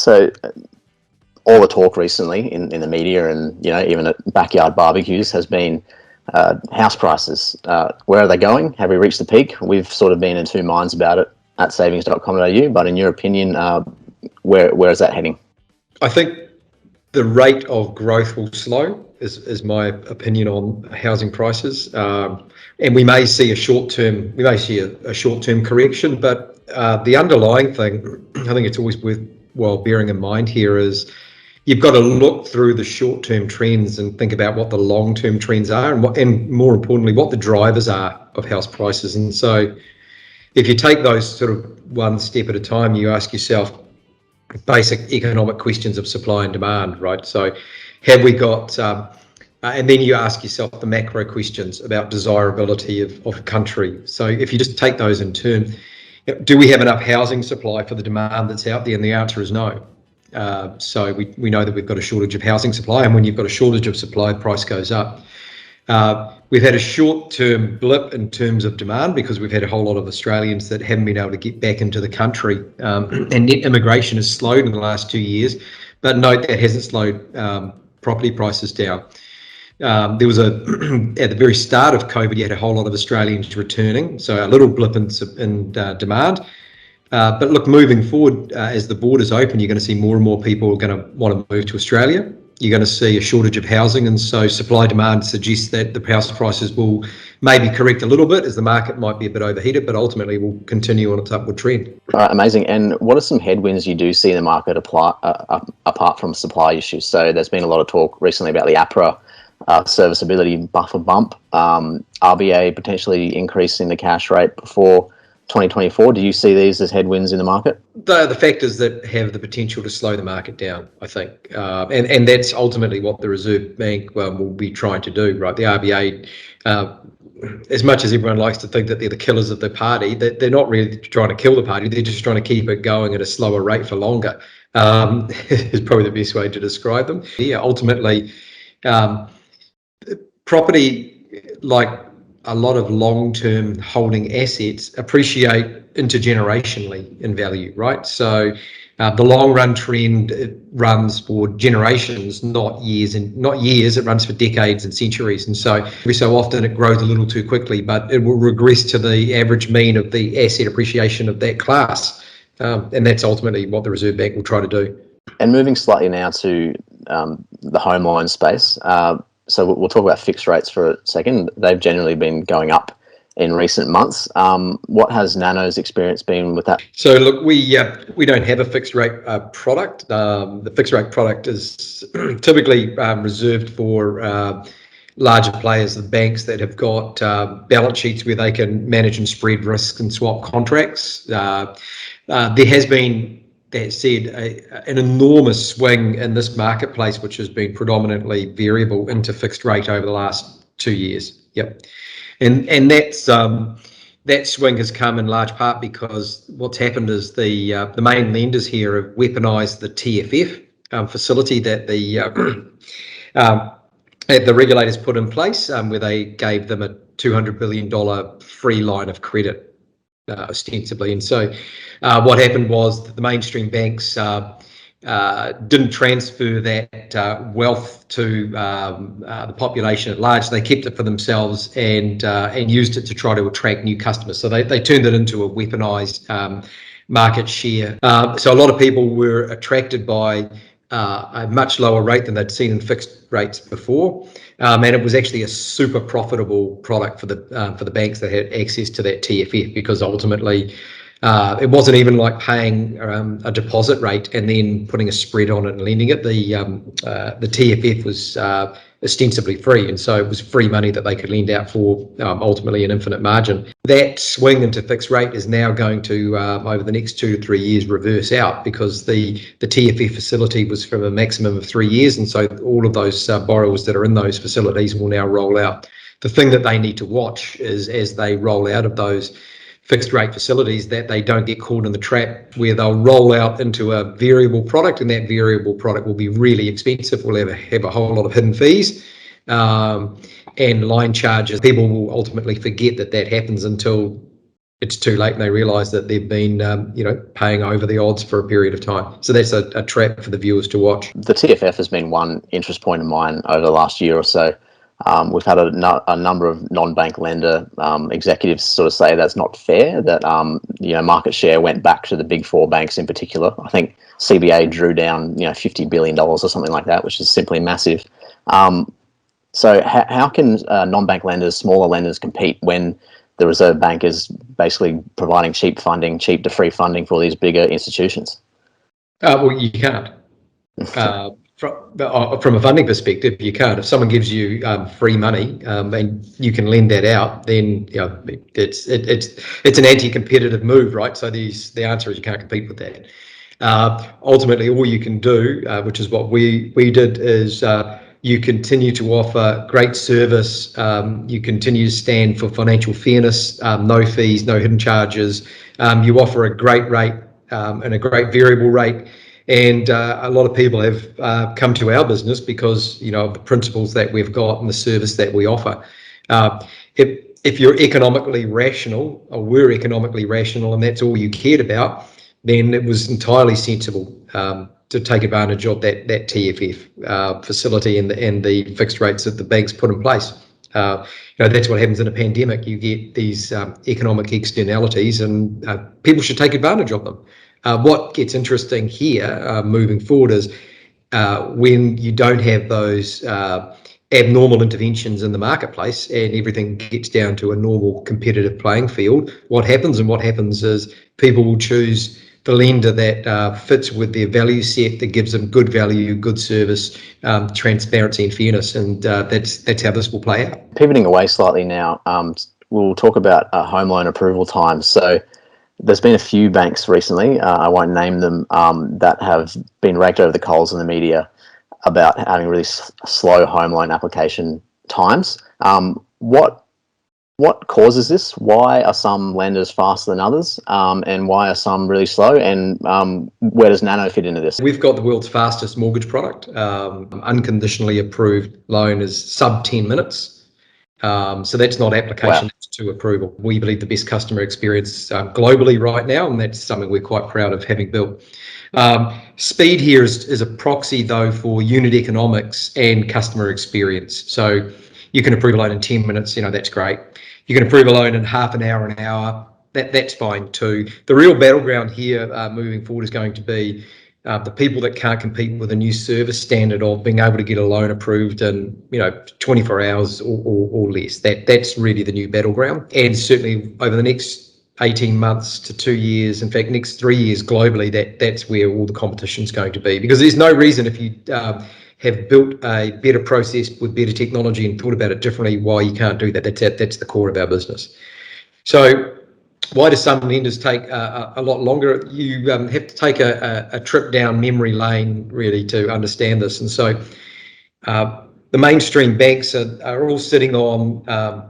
So all the talk recently in the media and even at backyard barbecues has been house prices. Where are they going? Have we reached the peak? We've sort of been in two minds about it at Savings.com.au, but in your opinion, where is that heading? I think the rate of growth will slow, is my opinion on housing prices, and we may see a short-term correction. But the underlying thing, I think it's always worthwhile bearing in mind here, is you've got to look through the short-term trends and think about what the long-term trends are, and more importantly, what the drivers are of house prices. And so, if you take those sort of one step at a time, you ask yourself basic economic questions of supply and demand, right? So have we got, and then you ask yourself the macro questions about desirability of a country. So if you just take those in turn, do we have enough housing supply for the demand that's out there? And the answer is no. So we know that we've got a shortage of housing supply, and when you've got a shortage of supply, price goes up. We've had a short-term blip in terms of demand because we've had a whole lot of Australians that haven't been able to get back into the country, and net immigration has slowed in the last 2 years. But note that hasn't slowed property prices down. There was at the very start of COVID, you had a whole lot of Australians returning, so a little blip in demand. But look, moving forward, as the borders open, you're going to see more and more people are going to want to move to Australia. You're going to see a shortage of housing, and so supply demand suggests that the house prices will maybe correct a little bit, as the market might be a bit overheated, but ultimately will continue on its upward trend. All right, amazing. And what are some headwinds you do see in the market apart from supply issues? So there's been a lot of talk recently about the APRA serviceability buffer bump, RBA potentially increasing the cash rate before 2024. Do you see these as headwinds in the market? The factors that have the potential to slow the market down, I think, and that's ultimately what the Reserve Bank will be trying to do, right? The RBA, as much as everyone likes to think that they're the killers of the party, they're not really trying to kill the party. They're just trying to keep it going at a slower rate for longer. Is probably the best way to describe them. Yeah, ultimately, property, like a lot of long-term holding assets, appreciate intergenerationally in value, right? So the long-run trend, it runs for generations, not years. It runs for decades and centuries. And so every so often it grows a little too quickly, but it will regress to the average mean of the asset appreciation of that class. And that's ultimately what the Reserve Bank will try to do. And moving slightly now to the home loan space. So we'll talk about fixed rates for a second. They've generally been going up in recent months. What has Nano's experience been with that? So look, we don't have a fixed rate product. The fixed rate product is typically reserved for larger players, the banks that have got balance sheets where they can manage and spread risk and swap contracts. There has been, that said, an enormous swing in this marketplace, which has been predominantly variable, into fixed rate over the last 2 years. Yep, and that swing has come in large part because what's happened is the main lenders here have weaponised the TFF facility that the regulators put in place, where they gave them a $200 billion free line of credit, ostensibly. And so what happened was that the mainstream banks didn't transfer that wealth to the population at large. They kept it for themselves and used it to try to attract new customers. So they turned it into a weaponized market share. So a lot of people were attracted by a much lower rate than they'd seen in fixed rates before, and it was actually a super profitable product for the banks that had access to that TFF, because ultimately it wasn't even like paying a deposit rate and then putting a spread on it and lending it. The TFF was ostensibly free, and so it was free money that they could lend out for ultimately an infinite margin. That swing into fixed rate is now going to, over the next 2 to 3 years, reverse out, because the TFF facility was for a maximum of 3 years, and so all of those borrowers that are in those facilities will now roll out. The thing that they need to watch is, as they roll out of those fixed rate facilities, that they don't get caught in the trap where they'll roll out into a variable product, and that variable product will be really expensive. We'll have a whole lot of hidden fees and line charges. People will ultimately forget that happens until it's too late and they realise that they've been, paying over the odds for a period of time. So that's a trap for the viewers to watch. The TFF has been one interest point of mine over the last year or so. We've had a number of non-bank lender executives sort of say that's not fair, that market share went back to the big four banks in particular. I think CBA drew down $50 billion or something like that, which is simply massive. So how can non-bank lenders, smaller lenders, compete when the Reserve Bank is basically providing cheap to free funding for these bigger institutions? Well, you can't. From a funding perspective, you can't. If someone gives you free money and you can lend that out, then it's an anti-competitive move, right? So the answer is you can't compete with that. Ultimately, all you can do, which is what we did, is you continue to offer great service. You continue to stand for financial fairness, no fees, no hidden charges. You offer a great rate and a great variable rate. And a lot of people have come to our business because of the principles that we've got and the service that we offer. If you're economically rational, or were economically rational, and that's all you cared about, then it was entirely sensible to take advantage of that TFF facility and the fixed rates that the banks put in place. That's what happens in a pandemic. You get these economic externalities, and people should take advantage of them. What gets interesting here moving forward is when you don't have those abnormal interventions in the marketplace and everything gets down to a normal competitive playing field, what happens is people will choose the lender that fits with their value set, that gives them good value, good service, transparency and fairness, and that's how this will play out. Pivoting away slightly now, we'll talk about home loan approval times. So there's been a few banks recently, I won't name them, that have been raked over the coals in the media about having really slow home loan application times. What causes this? Why are some lenders faster than others? And why are some really slow? And where does Nano fit into this? We've got the world's fastest mortgage product. Unconditionally approved loan is sub 10 minutes. So that's not application, that's to approval. We believe the best customer experience globally right now, and that's something we're quite proud of having built. Speed here is a proxy, though, for unit economics and customer experience. So you can approve a loan in 10 minutes, that's great. You can approve a loan in half an hour, that's fine too. The real battleground here moving forward is going to be the people that can't compete with a new service standard of being able to get a loan approved in 24 hours or less. That's really the new battleground. And certainly over the next 18 months to 2 years, in fact, next 3 years globally, that's where all the competition is going to be. Because there's no reason, if you have built a better process with better technology and thought about it differently, why you can't do that. That's the core of our business. So why do some lenders take a lot longer? You have to take a trip down memory lane really to understand this. And so the mainstream banks are all sitting on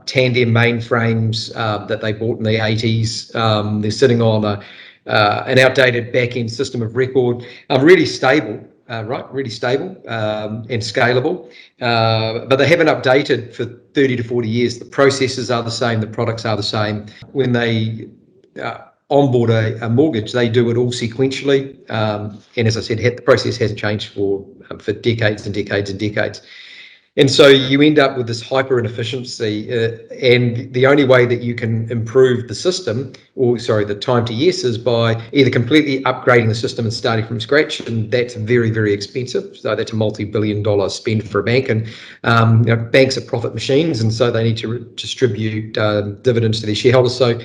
tandem mainframes that they bought in the 80s. They're sitting on an outdated back-end system of record, really stable. Really stable and scalable, but they haven't updated for 30 to 40 years. The processes are the same, the products are the same. When they onboard a mortgage, they do it all sequentially, and as I said, the process hasn't changed for decades and decades and decades. And so you end up with this hyper inefficiency, and the only way that you can improve the system, the time to yes, is by either completely upgrading the system and starting from scratch, and that's very, very expensive. So that's a multi-billion-dollar spend for a bank, and banks are profit machines, and so they need to distribute dividends to their shareholders. So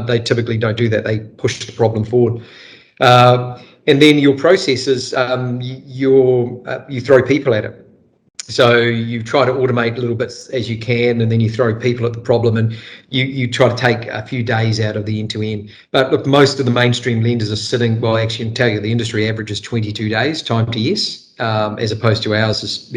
they typically don't do that. They push the problem forward. And then your processes, you throw people at it. So you try to automate little bits as you can, and then you throw people at the problem, and you try to take a few days out of the end-to-end. But look, most of the mainstream lenders are sitting, well, actually, I can tell you the industry average is 22 days time to yes, as opposed to ours is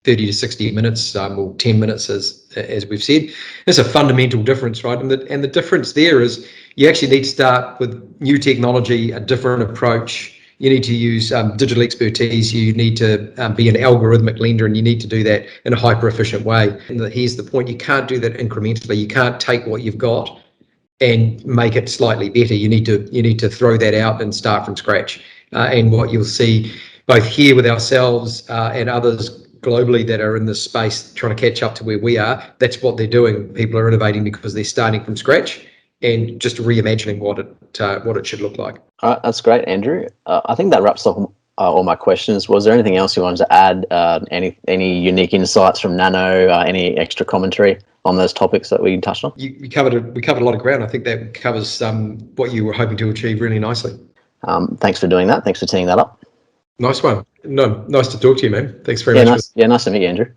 30 to 60 minutes or 10 minutes, as we've said. There's a fundamental difference, right? And the difference there is you actually need to start with new technology, a different approach. You need to use digital expertise. You need to be an algorithmic lender, and you need to do that in a hyper efficient way. And here's the point: you can't do that incrementally. You can't take what you've got and make it slightly better. You need to throw that out and start from scratch. And what you'll see both here with ourselves and others globally that are in this space trying to catch up to where we are, that's what they're doing. People are innovating because they're starting from scratch and just reimagining what it should look like. All right, that's great, Andrew. I think that wraps up all my questions. Was there anything else you wanted to add? Any unique insights from Nano? Any extra commentary on those topics that we touched on? We covered a lot of ground. I think that covers what you were hoping to achieve really nicely. Thanks for doing that. Thanks for teeing that up. Nice one. No, nice to talk to you, man. Thanks very much. Nice to meet you, Andrew.